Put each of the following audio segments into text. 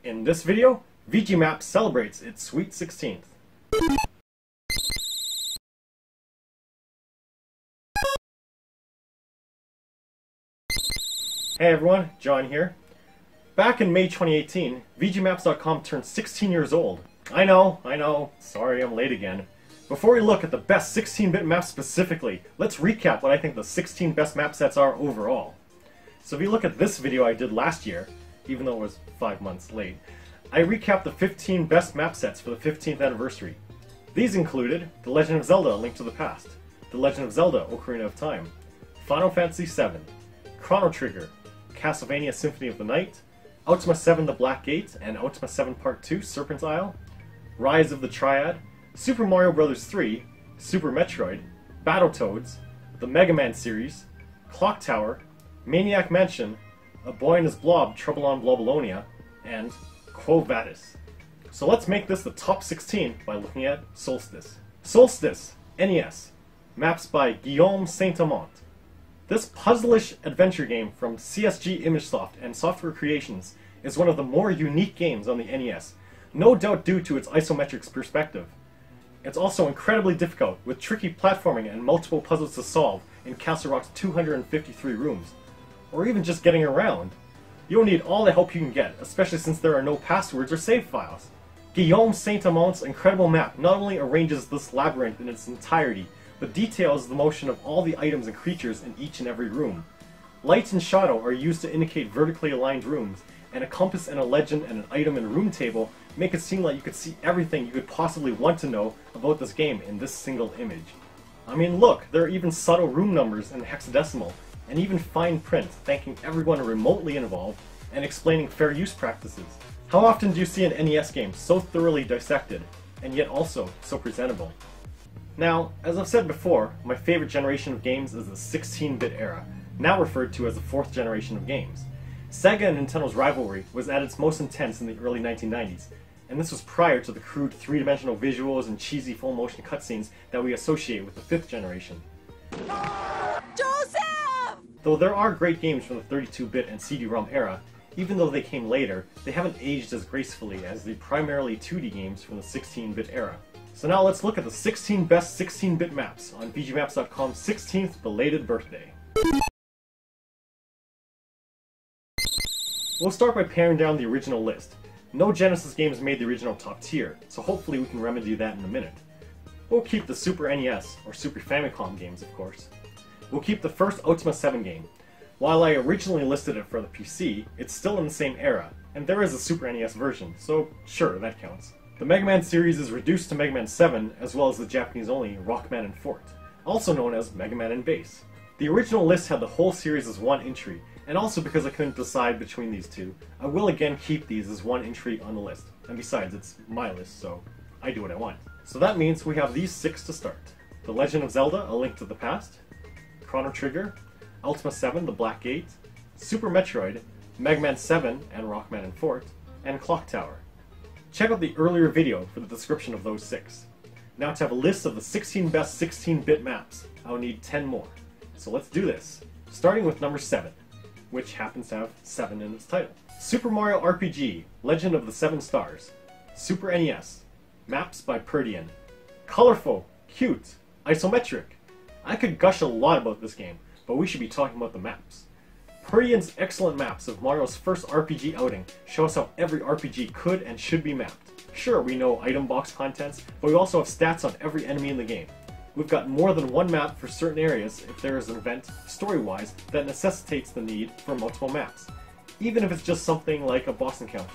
In this video, VGMap celebrates its sweet 16th. Hey everyone, John here. Back in May 2018, VGMaps.com turned 16 years old. I know, sorry I'm late again. Before we look at the best 16-bit maps specifically, let's recap what I think the 16 best map sets are overall. So if you look at this video I did last year, even though it was 5 months late, I recapped the 15 best map sets for the 15th anniversary. These included The Legend of Zelda: A Link to the Past, The Legend of Zelda: Ocarina of Time, Final Fantasy VII, Chrono Trigger, Castlevania: Symphony of the Night, Ultima 7: The Black Gate and Ultima 7 Part 2: Serpent's Isle, Rise of the Triad, Super Mario Bros. 3, Super Metroid, Battletoads, the Mega Man series, Clock Tower, Maniac Mansion, A Boy and His Blob: Trouble on Blobolonia, and Quo Vadis. So let's make this the top 16 by looking at Solstice. Solstice, NES, maps by Guillaume Saint-Amant. This puzzlish adventure game from CSG ImageSoft and Software Creations is one of the more unique games on the NES, no doubt due to its isometric perspective. It's also incredibly difficult, with tricky platforming and multiple puzzles to solve in Castle Rock's 253 rooms, or even just getting around. You'll need all the help you can get, especially since there are no passwords or save files. Guillaume Saint-Amant's incredible map not only arranges this labyrinth in its entirety, but details the motion of all the items and creatures in each and every room. Light and shadow are used to indicate vertically aligned rooms, and a compass and a legend and an item and room table make it seem like you could see everything you could possibly want to know about this game in this single image. I mean, look, there are even subtle room numbers in hexadecimal, and even fine print thanking everyone remotely involved and explaining fair use practices. How often do you see an NES game so thoroughly dissected, and yet also so presentable? Now, as I've said before, my favorite generation of games is the 16-bit era, now referred to as the 4th generation of games. Sega and Nintendo's rivalry was at its most intense in the early 1990s, and this was prior to the crude three-dimensional visuals and cheesy full-motion cutscenes that we associate with the 5th generation. Joseph! Though there are great games from the 32-bit and CD-ROM era, even though they came later, they haven't aged as gracefully as the primarily 2D games from the 16-bit era. So now let's look at the 16 best 16-bit maps on VGMaps.com's 16th belated birthday. We'll start by paring down the original list. No Genesis games made the original top tier, so hopefully we can remedy that in a minute. We'll keep the Super NES, or Super Famicom games of course. We'll keep the first Ultima 7 game. While I originally listed it for the PC, it's still in the same era, and there is a Super NES version, so sure, that counts. The Mega Man series is reduced to Mega Man 7, as well as the Japanese-only Rockman and Fort, also known as Mega Man and Bass. The original list had the whole series as one entry, and also because I couldn't decide between these two, I will again keep these as one entry on the list. And besides, it's my list, so I do what I want. So that means we have these 6 to start. The Legend of Zelda: A Link to the Past, Chrono Trigger, Ultima 7: The Black Gate, Super Metroid, Mega Man 7 and Rockman and Fort, and Clock Tower. Check out the earlier video for the description of those 6. Now to have a list of the 16 best 16-bit maps, I'll need 10 more. So let's do this, starting with number 7, which happens to have 7 in its title. Super Mario RPG: Legend of the Seven Stars, Super NES, maps by Peardian. Colorful, cute, isometric. I could gush a lot about this game, but we should be talking about the maps. Peardian's excellent maps of Mario's first RPG outing show us how every RPG could and should be mapped. Sure, we know item box contents, but we also have stats on every enemy in the game. We've got more than one map for certain areas if there is an event, story-wise, that necessitates the need for multiple maps, even if it's just something like a boss encounter.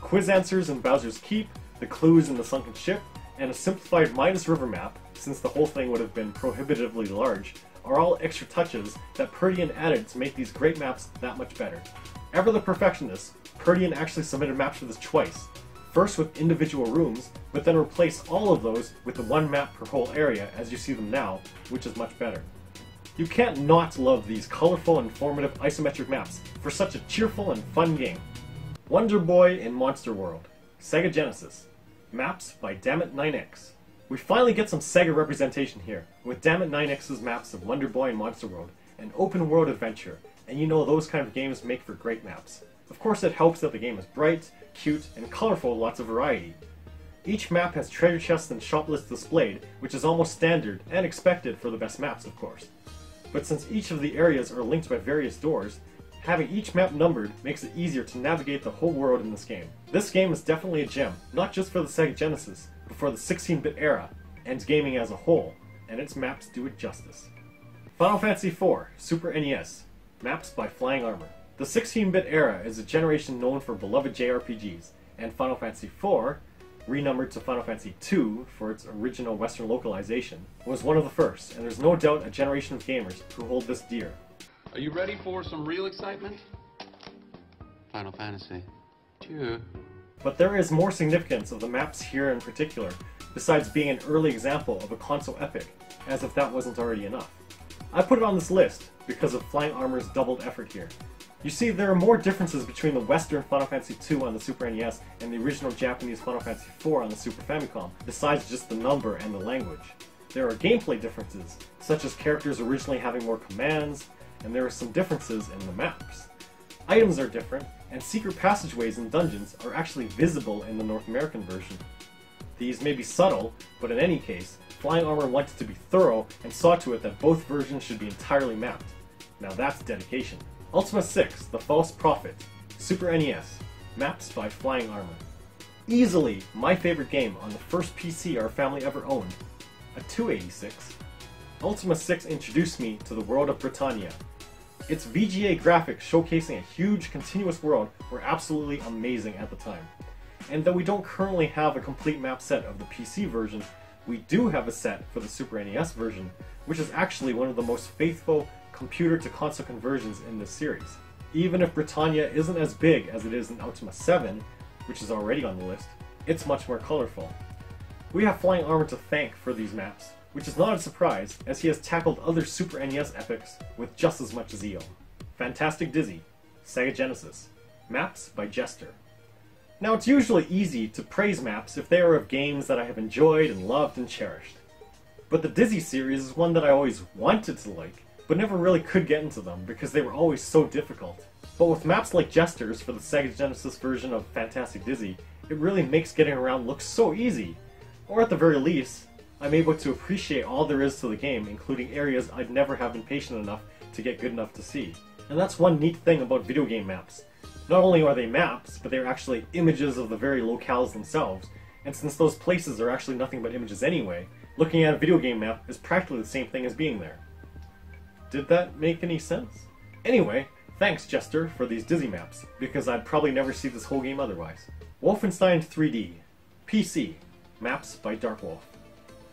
Quiz answers in Bowser's Keep, the clues in the Sunken Ship, and a simplified Midas River map, since the whole thing would have been prohibitively large, are all extra touches that Peardian added to make these great maps that much better. Ever the perfectionist, Peardian actually submitted maps for this twice. First with individual rooms, but then replaced all of those with the one map per whole area as you see them now, which is much better. You can't not love these colorful and informative isometric maps for such a cheerful and fun game. Wonder Boy in Monster World, Sega Genesis, maps by Dammit 9X. We finally get some Sega representation here, with Dammit 9X's maps of Wonder Boy and Monster World, an open world adventure, and you know those kind of games make for great maps. Of course it helps that the game is bright, cute, and colorful with lots of variety. Each map has treasure chests and shop lists displayed, which is almost standard and expected for the best maps, of course. But since each of the areas are linked by various doors, having each map numbered makes it easier to navigate the whole world in this game. This game is definitely a gem, not just for the Sega Genesis, but for the 16-bit era, and gaming as a whole, and its maps do it justice. Final Fantasy IV, Super NES, maps by FlyingArmor. The 16-bit era is a generation known for beloved JRPGs, and Final Fantasy IV, renumbered to Final Fantasy II for its original Western localization, was one of the first, and there's no doubt a generation of gamers who hold this dear. Are you ready for some real excitement? Final Fantasy II. But there is more significance of the maps here in particular, besides being an early example of a console epic, as if that wasn't already enough. I put it on this list because of FlyingArmor's doubled effort here. You see, there are more differences between the Western Final Fantasy II on the Super NES and the original Japanese Final Fantasy IV on the Super Famicom, besides just the number and the language. There are gameplay differences, such as characters originally having more commands, and there are some differences in the maps. Items are different, and secret passageways and dungeons are actually visible in the North American version. These may be subtle, but in any case, FlyingArmor wanted to be thorough and saw to it that both versions should be entirely mapped. Now that's dedication. Ultima 6, The False Prophet, Super NES, maps by FlyingArmor. Easily my favorite game on the first PC our family ever owned, a 286. Ultima 6 introduced me to the world of Britannia. Its VGA graphics showcasing a huge continuous world were absolutely amazing at the time. And though we don't currently have a complete map set of the PC version, we do have a set for the Super NES version, which is actually one of the most faithful computer-to-console conversions in this series. Even if Britannia isn't as big as it is in Ultima 7, which is already on the list, it's much more colorful. We have FlyingArmor to thank for these maps, which is not a surprise, as he has tackled other Super NES epics with just as much zeal. Fantastic Dizzy, Sega Genesis, maps by Jester. Now it's usually easy to praise maps if they are of games that I have enjoyed and loved and cherished. But the Dizzy series is one that I always wanted to like, but never really could get into them because they were always so difficult. But with maps like Jester's for the Sega Genesis version of Fantastic Dizzy, it really makes getting around look so easy. Or at the very least, I'm able to appreciate all there is to the game, including areas I'd never have been patient enough to get good enough to see. And that's one neat thing about video game maps. Not only are they maps, but they're actually images of the very locales themselves, and since those places are actually nothing but images anyway, looking at a video game map is practically the same thing as being there. Did that make any sense? Anyway, thanks Jester for these Dizzy maps, because I'd probably never see this whole game otherwise. Wolfenstein 3D, PC, maps by DarkWolf.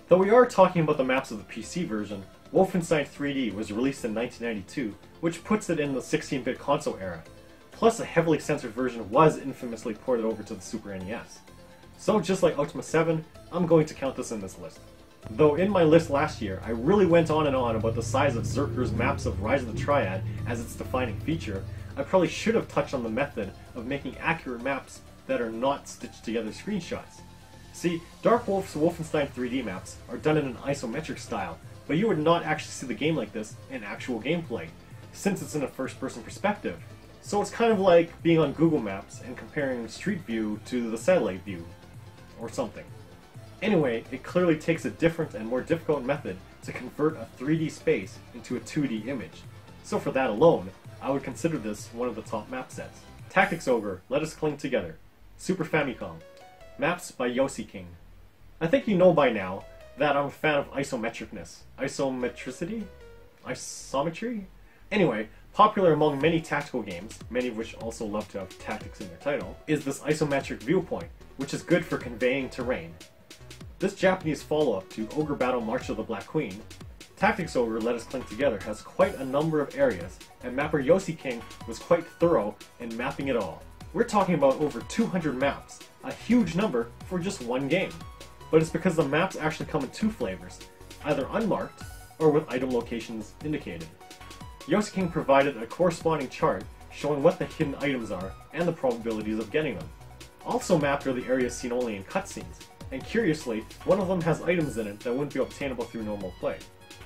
Though we are talking about the maps of the PC version, Wolfenstein 3D was released in 1992, which puts it in the 16-bit console era. Plus a heavily censored version was infamously ported over to the Super NES. So just like Ultima 7, I'm going to count this in this list. Though in my list last year, I really went on and on about the size of Zerker's maps of Rise of the Triad as its defining feature, I probably should have touched on the method of making accurate maps that are not stitched together screenshots. See, DarkWolf's Wolfenstein 3D maps are done in an isometric style, but you would not actually see the game like this in actual gameplay, since it's in a first-person perspective. So it's kind of like being on Google Maps and comparing Street View to the satellite view, or something. Anyway, it clearly takes a different and more difficult method to convert a 3D space into a 2D image. So for that alone, I would consider this one of the top map sets. Tactics Ogre, Let Us Cling Together, Super Famicom, maps by YelseyKing. I think you know by now that I'm a fan of isometricness. Isometricity? Isometry? Anyway, popular among many tactical games, many of which also love to have tactics in their title, is this isometric viewpoint, which is good for conveying terrain. This Japanese follow-up to Ogre Battle March of the Black Queen, Tactics Ogre Let Us Cling Together has quite a number of areas, and mapper YelseyKing was quite thorough in mapping it all. We're talking about over 200 maps, a huge number for just one game. But it's because the maps actually come in two flavors, either unmarked or with item locations indicated. YelseyKing provided a corresponding chart showing what the hidden items are and the probabilities of getting them. Also mapped are the areas seen only in cutscenes, and curiously, one of them has items in it that wouldn't be obtainable through normal play.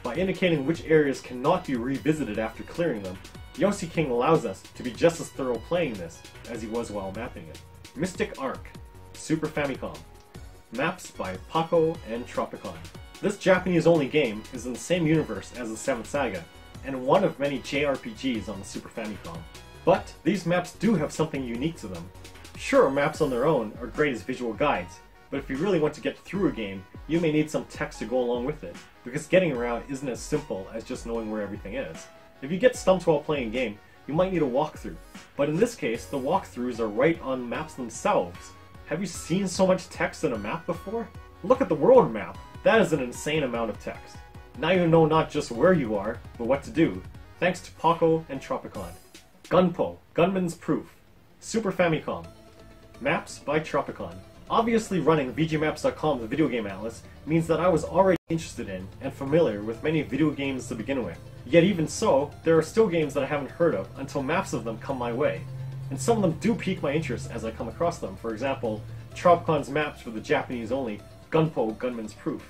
By indicating which areas cannot be revisited after clearing them, YelseyKing allows us to be just as thorough playing this as he was while mapping it. Mystic Arc, Super Famicom. Maps by Paco and Tropicon. This Japanese-only game is in the same universe as the 7th Saga, and one of many JRPGs on the Super Famicom. But these maps do have something unique to them. Sure, maps on their own are great as visual guides, but if you really want to get through a game, you may need some text to go along with it, because getting around isn't as simple as just knowing where everything is. If you get stumped while playing a game, you might need a walkthrough, but in this case, the walkthroughs are right on maps themselves. Have you seen so much text in a map before? Look at the world map! That is an insane amount of text. Now you know not just where you are, but what to do, thanks to Paco and Tropicon. Gunple, Gunman's Proof, Super Famicom. Maps by Tropicon. Obviously running VGMaps.com's video game atlas means that I was already interested in and familiar with many video games to begin with. Yet even so, there are still games that I haven't heard of until maps of them come my way. And some of them do pique my interest as I come across them. For example, Tropicon's maps for the Japanese-only Gunple, Gunman's Proof.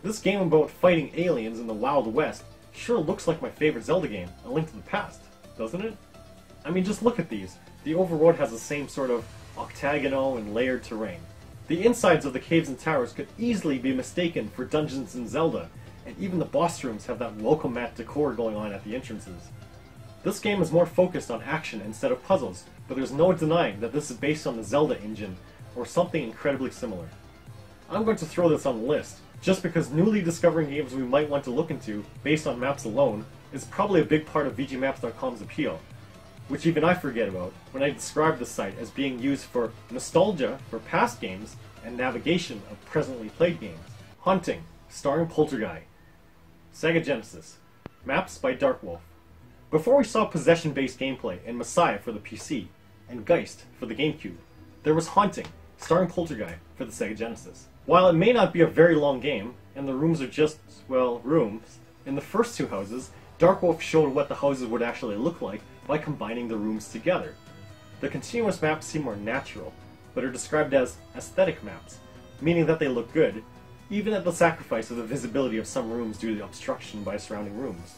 This game about fighting aliens in the Wild West sure looks like my favorite Zelda game, A Link to the Past, doesn't it? I mean, just look at these. The overworld has the same sort of octagonal and layered terrain. The insides of the caves and towers could easily be mistaken for dungeons in Zelda, and even the boss rooms have that welcome mat decor going on at the entrances. This game is more focused on action instead of puzzles, but there's no denying that this is based on the Zelda engine, or something incredibly similar. I'm going to throw this on the list, just because newly discovering games we might want to look into, based on maps alone, is probably a big part of VGMaps.com's appeal, which even I forget about when I describe the site as being used for nostalgia for past games and navigation of presently played games. Haunting, starring Polterguy. Sega Genesis. Maps by DarkWolf. Before we saw possession-based gameplay in Messiah for the PC, and Geist for the GameCube, there was Haunting, starring Polterguy for the Sega Genesis. While it may not be a very long game, and the rooms are just, well, rooms, in the first two houses, DarkWolf showed what the houses would actually look like by combining the rooms together. The continuous maps seem more natural, but are described as aesthetic maps, meaning that they look good, even at the sacrifice of the visibility of some rooms due to obstruction by surrounding rooms.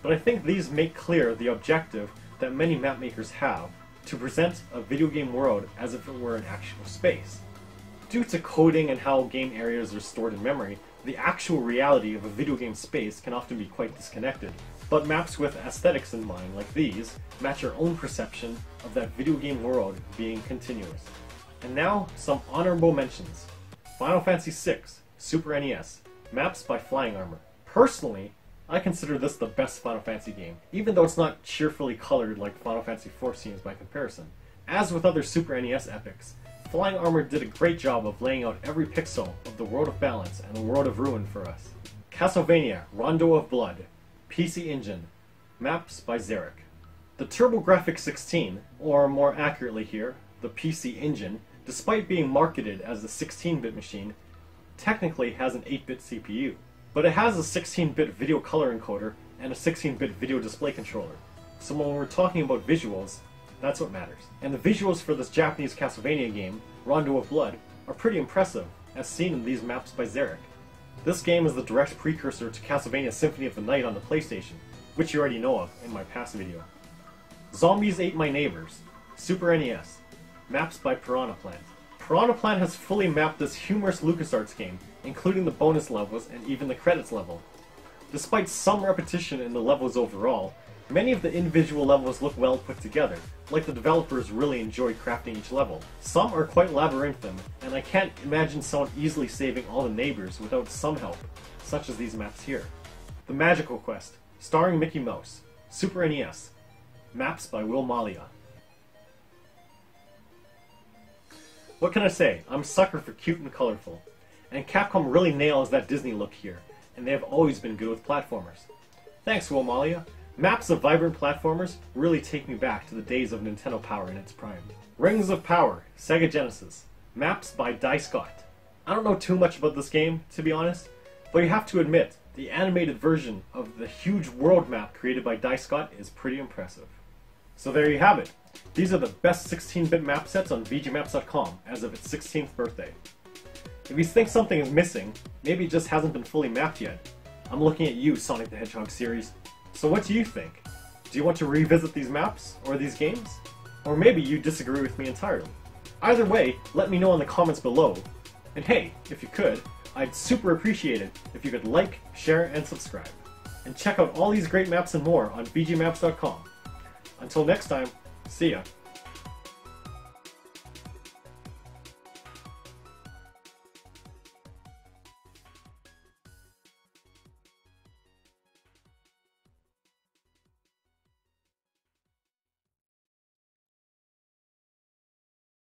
But I think these make clear the objective that many map makers have, to present a video game world as if it were an actual space. Due to coding and how game areas are stored in memory, the actual reality of a video game space can often be quite disconnected, but maps with aesthetics in mind, like these, match our own perception of that video game world being continuous. And now, some honorable mentions. Final Fantasy VI, Super NES, maps by FlyingArmor. Personally, I consider this the best Final Fantasy game, even though it's not cheerfully colored like Final Fantasy IV seems by comparison. As with other Super NES epics, FlyingArmor did a great job of laying out every pixel of the World of Balance and the World of Ruin for us. Castlevania, Rondo of Blood, PC Engine, maps by Zeric. The TurboGrafx 16, or more accurately here, the PC Engine, despite being marketed as a 16-bit machine, technically has an 8-bit CPU. But it has a 16-bit video color encoder and a 16-bit video display controller. So when we're talking about visuals, that's what matters. And the visuals for this Japanese Castlevania game, Rondo of Blood, are pretty impressive, as seen in these maps by Zeric. This game is the direct precursor to Castlevania Symphony of the Night on the PlayStation, which you already know of in my past video. Zombies Ate My Neighbors, Super NES, maps by Piranhaplant. Piranhaplant has fully mapped this humorous LucasArts game, including the bonus levels and even the credits level. Despite some repetition in the levels overall, many of the individual levels look well put together, like the developers really enjoyed crafting each level. Some are quite labyrinthine, and I can't imagine someone easily saving all the neighbors without some help, such as these maps here. The Magical Quest, starring Mickey Mouse, Super NES, maps by Mallia. What can I say? I'm a sucker for cute and colorful. And Capcom really nails that Disney look here, and they have always been good with platformers. Thanks, Mallia. Maps of vibrant platformers really take me back to the days of Nintendo Power in its prime. Rings of Power, Sega Genesis, maps by Die Scott. I don't know too much about this game, to be honest, but you have to admit, the animated version of the huge world map created by Die Scott is pretty impressive. So there you have it. These are the best 16-bit map sets on VGMaps.com as of its 16th birthday. If you think something is missing, maybe it just hasn't been fully mapped yet, I'm looking at you, Sonic the Hedgehog series. So what do you think? Do you want to revisit these maps, or these games? Or maybe you disagree with me entirely. Either way, let me know in the comments below. And hey, if you could, I'd super appreciate it if you could like, share, and subscribe. And check out all these great maps and more on VGMaps.com. Until next time, see ya.